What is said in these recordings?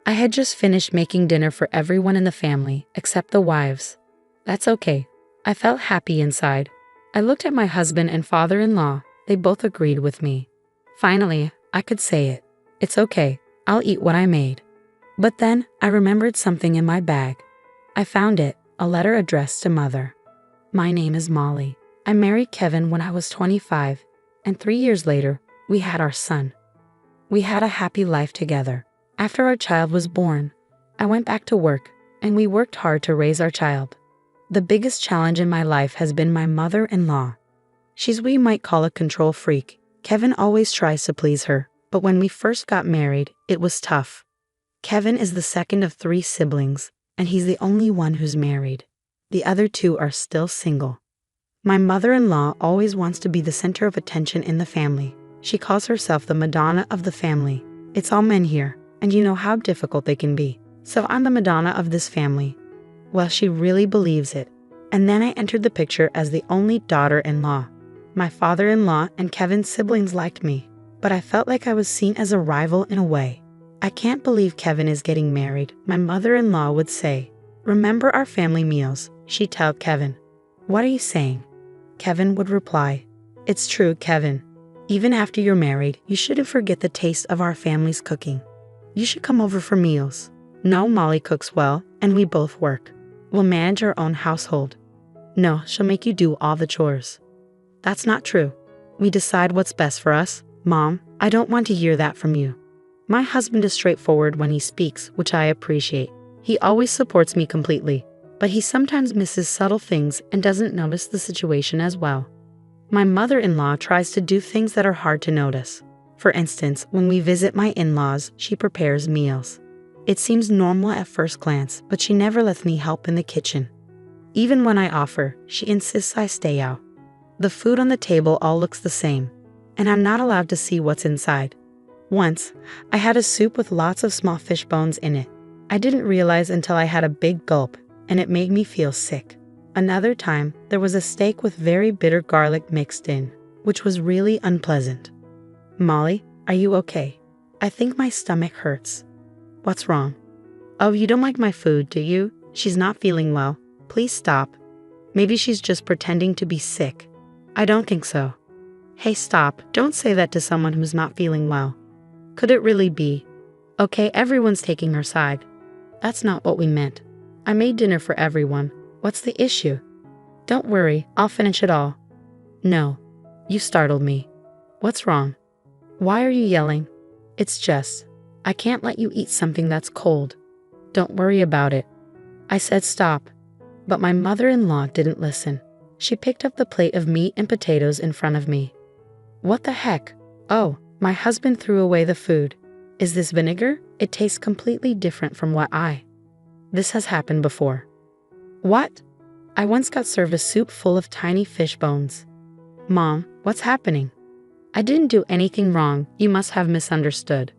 I had just finished making dinner for everyone in the family, except the wives. That's okay. I felt happy inside. I looked at my husband and father-in-law. They both agreed with me. Finally, I could say it. It's okay. I'll eat what I made. But then, I remembered something in my bag. I found it, a letter addressed to Mother. My name is Molly. I married Kevin when I was 25, and 3 years later, we had our son. We had a happy life together. After our child was born, I went back to work, and we worked hard to raise our child. The biggest challenge in my life has been my mother-in-law. She's what you might call a control freak. Kevin always tries to please her, but when we first got married, it was tough. Kevin is the second of 3 siblings, and he's the only one who's married. The other 2 are still single. My mother-in-law always wants to be the center of attention in the family. She calls herself the Madonna of the family. It's all men here, and you know how difficult they can be. So I'm the Madonna of this family. Well, she really believes it. And then I entered the picture as the only daughter-in-law. My father-in-law and Kevin's siblings liked me, but I felt like I was seen as a rival in a way. I can't believe Kevin is getting married, my mother-in-law would say. Remember our family meals, she'd tell Kevin. What are you saying? Kevin would reply. It's true, Kevin. Even after you're married, you shouldn't forget the taste of our family's cooking. You should come over for meals. No, Molly cooks well, and we both work. We'll manage our own household. No, she'll make you do all the chores. That's not true. We decide what's best for us. Mom, I don't want to hear that from you. My husband is straightforward when he speaks, which I appreciate. He always supports me completely, but he sometimes misses subtle things and doesn't notice the situation as well. My mother-in-law tries to do things that are hard to notice. For instance, when we visit my in-laws, she prepares meals. It seems normal at first glance, but she never lets me help in the kitchen. Even when I offer, she insists I stay out. The food on the table all looks the same, and I'm not allowed to see what's inside. Once, I had a soup with lots of small fish bones in it. I didn't realize until I had a big gulp, and it made me feel sick. Another time, there was a steak with very bitter garlic mixed in, which was really unpleasant. Molly, are you okay? I think my stomach hurts. What's wrong? Oh, you don't like my food, do you? She's not feeling well. Please stop. Maybe she's just pretending to be sick. I don't think so. Hey, stop. Don't say that to someone who's not feeling well. Could it really be? Okay, everyone's taking her side. That's not what we meant. I made dinner for everyone. What's the issue? Don't worry, I'll finish it all. No. You startled me. What's wrong? Why are you yelling? It's just, I can't let you eat something that's cold. Don't worry about it. I said stop. But my mother-in-law didn't listen. She picked up the plate of meat and potatoes in front of me. What the heck? Oh, my husband threw away the food. Is this vinegar? It tastes completely different from what This has happened before. What? I once got served a soup full of tiny fish bones. Mom, what's happening? I didn't do anything wrong. You must have misunderstood.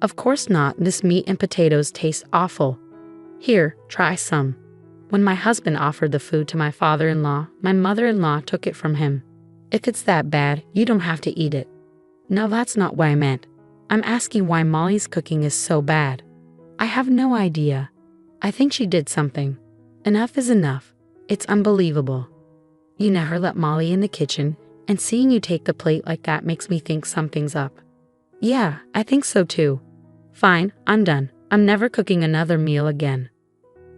Of course not. This meat and potatoes taste awful. Here, try some. When my husband offered the food to my father-in-law, my mother-in-law took it from him. If it's that bad, you don't have to eat it. No, that's not what I meant. I'm asking why Molly's cooking is so bad. I have no idea. I think she did something. Enough is enough. It's unbelievable. You never let Molly in the kitchen, and seeing you take the plate like that makes me think something's up. Yeah, I think so too. Fine, I'm done. I'm never cooking another meal again.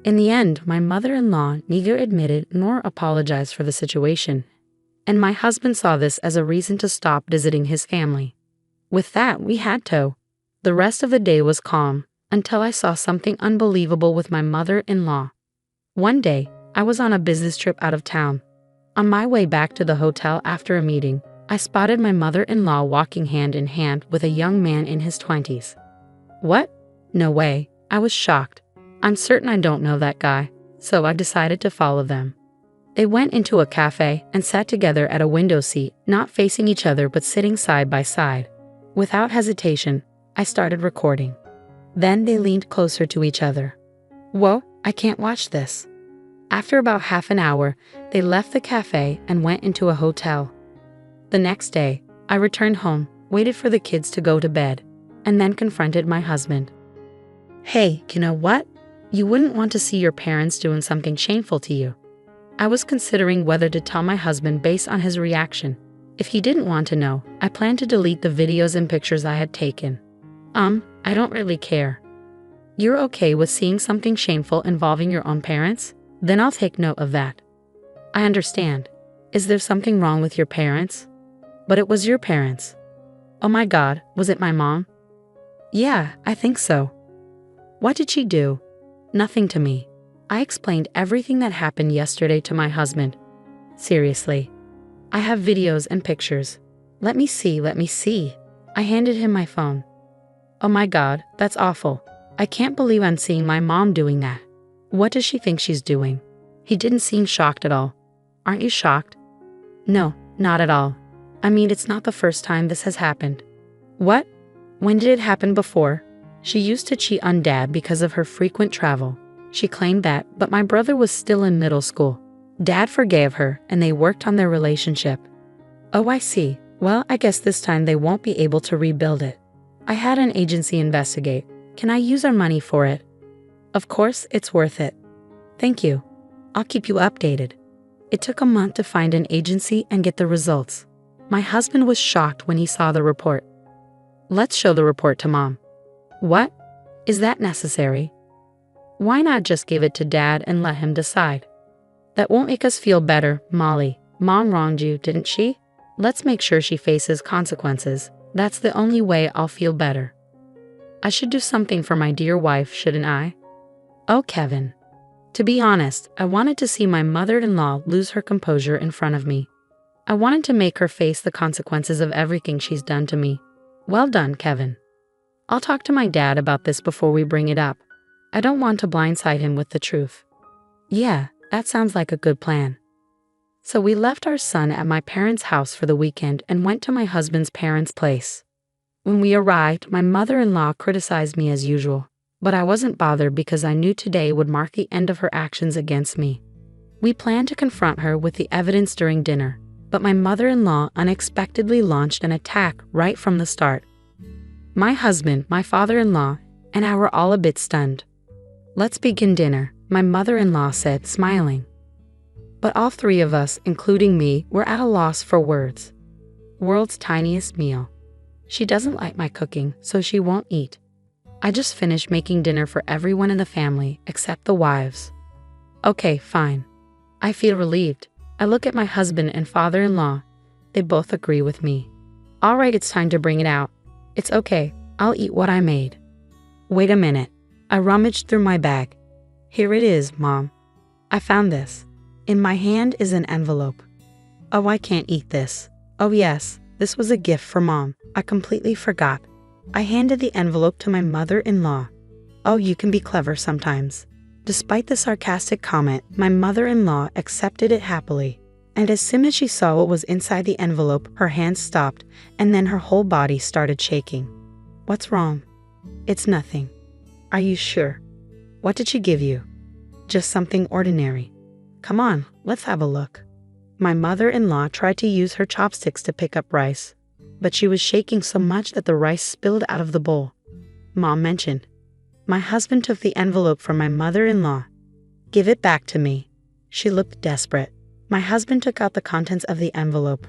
In the end, my mother-in-law neither admitted nor apologized for the situation, and my husband saw this as a reason to stop visiting his family. With that, we had to. The rest of the day was calm, until I saw something unbelievable with my mother-in-law. One day, I was on a business trip out of town. On my way back to the hotel after a meeting, I spotted my mother-in-law walking hand in hand with a young man in his 20s. What? No way. I was shocked. I'm certain I don't know that guy, so I decided to follow them. They went into a cafe and sat together at a window seat, not facing each other but sitting side by side. Without hesitation, I started recording. Then they leaned closer to each other. Whoa, I can't watch this. After about half an hour, they left the cafe and went into a hotel. The next day, I returned home, waited for the kids to go to bed, and then confronted my husband. Hey, you know what? You wouldn't want to see your parents doing something shameful to you. I was considering whether to tell my husband based on his reaction. If he didn't want to know, I planned to delete the videos and pictures I had taken. I don't really care. You're okay with seeing something shameful involving your own parents? Then I'll take note of that. I understand. Is there something wrong with your parents? But it was your parents. Oh my God, was it my mom? Yeah, I think so. What did she do? Nothing to me. I explained everything that happened yesterday to my husband. Seriously. I have videos and pictures. Let me see. I handed him my phone. Oh my God, that's awful. I can't believe I'm seeing my mom doing that. What does she think she's doing? He didn't seem shocked at all. Aren't you shocked? No, not at all. I mean, it's not the first time this has happened. What? When did it happen before? She used to cheat on Dad because of her frequent travel. She claimed that, but my brother was still in middle school. Dad forgave her, and they worked on their relationship. Oh, I see. Well, I guess this time they won't be able to rebuild it. I had an agency investigate. Can I use our money for it? Of course, it's worth it. Thank you. I'll keep you updated. It took a month to find an agency and get the results. My husband was shocked when he saw the report. Let's show the report to Mom. What? Is that necessary? Why not just give it to Dad and let him decide? That won't make us feel better, Molly. Mom wronged you, didn't she? Let's make sure she faces consequences. That's the only way I'll feel better. I should do something for my dear wife, shouldn't I? Oh, Kevin. To be honest, I wanted to see my mother-in-law lose her composure in front of me. I wanted to make her face the consequences of everything she's done to me. Well done, Kevin. I'll talk to my dad about this before we bring it up. I don't want to blindside him with the truth. Yeah, that sounds like a good plan. So we left our son at my parents' house for the weekend and went to my husband's parents' place. When we arrived, my mother-in-law criticized me as usual, but I wasn't bothered because I knew today would mark the end of her actions against me. We planned to confront her with the evidence during dinner, but my mother-in-law unexpectedly launched an attack right from the start. My husband, my father-in-law, and I were all a bit stunned. Let's begin dinner, my mother-in-law said, smiling. But all three of us, including me, were at a loss for words. World's tiniest meal. She doesn't like my cooking, so she won't eat. I just finished making dinner for everyone in the family, except the wives. Okay, fine. I feel relieved. I look at my husband and father-in-law. They both agree with me. All right, it's time to bring it out. It's okay, I'll eat what I made. Wait a minute. I rummaged through my bag. Here it is, Mom. I found this. In my hand is an envelope. Oh, I can't eat this. Oh yes, this was a gift for Mom. I completely forgot. I handed the envelope to my mother-in-law. Oh, you can be clever sometimes. Despite the sarcastic comment, my mother-in-law accepted it happily. And as soon as she saw what was inside the envelope, her hands stopped, and then her whole body started shaking. What's wrong? It's nothing. Are you sure? What did she give you? Just something ordinary. Come on, let's have a look. My mother-in-law tried to use her chopsticks to pick up rice, but she was shaking so much that the rice spilled out of the bowl. Mom mentioned. My husband took the envelope from my mother-in-law. Give it back to me. She looked desperate. My husband took out the contents of the envelope.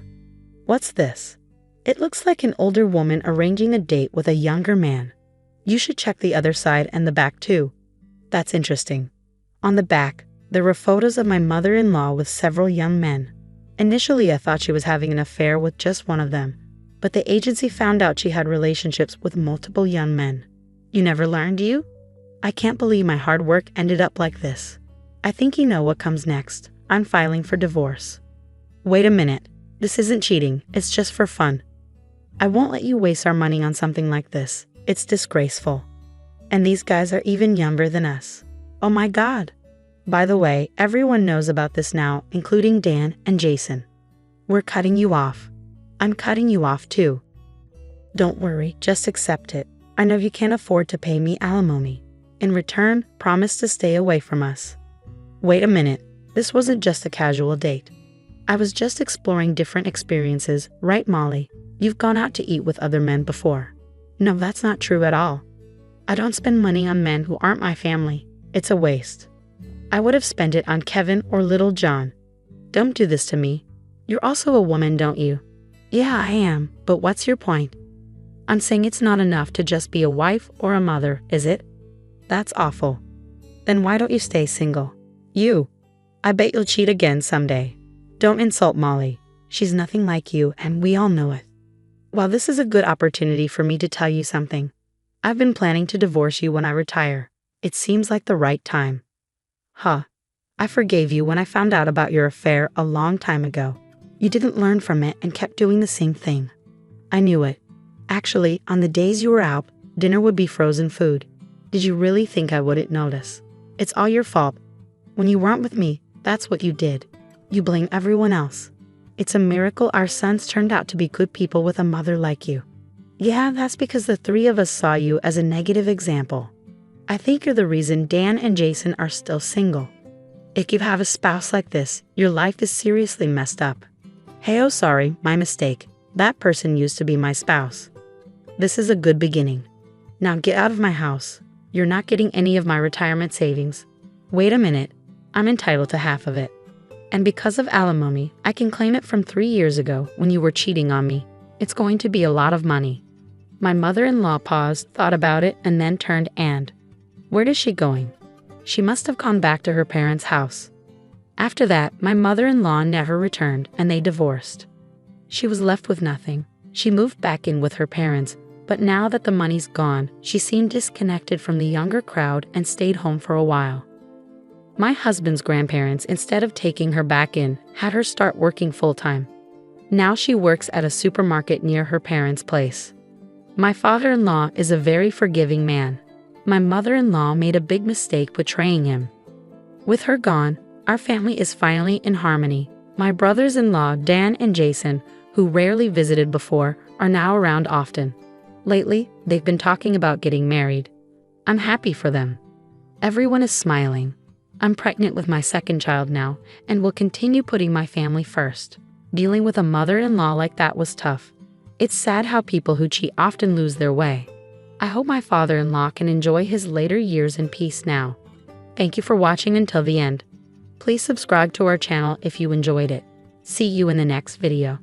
What's this? It looks like an older woman arranging a date with a younger man. You should check the other side and the back too. That's interesting. On the back, there were photos of my mother-in-law with several young men. Initially, I thought she was having an affair with just one of them, but the agency found out she had relationships with multiple young men. You never learned, you? I can't believe my hard work ended up like this. I think you know what comes next. I'm filing for divorce. Wait a minute. This isn't cheating. It's just for fun. I won't let you waste our money on something like this. It's disgraceful. And these guys are even younger than us. Oh my God. By the way, everyone knows about this now, including Dan and Jason. We're cutting you off. I'm cutting you off too. Don't worry, just accept it. I know you can't afford to pay me alimony. In return, promise to stay away from us. Wait a minute. This wasn't just a casual date. I was just exploring different experiences, right, Molly? You've gone out to eat with other men before. No, that's not true at all. I don't spend money on men who aren't my family. It's a waste. I would have spent it on Kevin or little John. Don't do this to me. You're also a woman, don't you? Yeah, I am, but what's your point? I'm saying it's not enough to just be a wife or a mother, is it? That's awful. Then why don't you stay single? You. I bet you'll cheat again someday. Don't insult Molly. She's nothing like you, and we all know it. Well, this is a good opportunity for me to tell you something. I've been planning to divorce you when I retire. It seems like the right time. Huh. I forgave you when I found out about your affair a long time ago. You didn't learn from it and kept doing the same thing. I knew it. Actually, on the days you were out, dinner would be frozen food. Did you really think I wouldn't notice? It's all your fault. When you weren't with me, that's what you did. You blame everyone else. It's a miracle our sons turned out to be good people with a mother like you. Yeah, that's because the three of us saw you as a negative example. I think you're the reason Dan and Jason are still single. If you have a spouse like this, your life is seriously messed up. Hey, oh sorry, my mistake. That person used to be my spouse. This is a good beginning. Now get out of my house. You're not getting any of my retirement savings. Wait a minute. I'm entitled to half of it. And because of alimony, I can claim it from 3 years ago when you were cheating on me. It's going to be a lot of money. My mother-in-law paused, thought about it, and then turned and. Where is she going? She must have gone back to her parents' house. After that, my mother-in-law never returned, and they divorced. She was left with nothing. She moved back in with her parents, but now that the money's gone, she seemed disconnected from the younger crowd and stayed home for a while. My husband's grandparents, instead of taking her back in, had her start working full-time. Now she works at a supermarket near her parents' place. My father-in-law is a very forgiving man. My mother-in-law made a big mistake betraying him. With her gone, our family is finally in harmony. My brothers-in-law, Dan and Jason, who rarely visited before, are now around often. Lately, they've been talking about getting married. I'm happy for them. Everyone is smiling. I'm pregnant with my second child now, and will continue putting my family first. Dealing with a mother-in-law like that was tough. It's sad how people who cheat often lose their way. I hope my father-in-law can enjoy his later years in peace now. Thank you for watching until the end. Please subscribe to our channel if you enjoyed it. See you in the next video.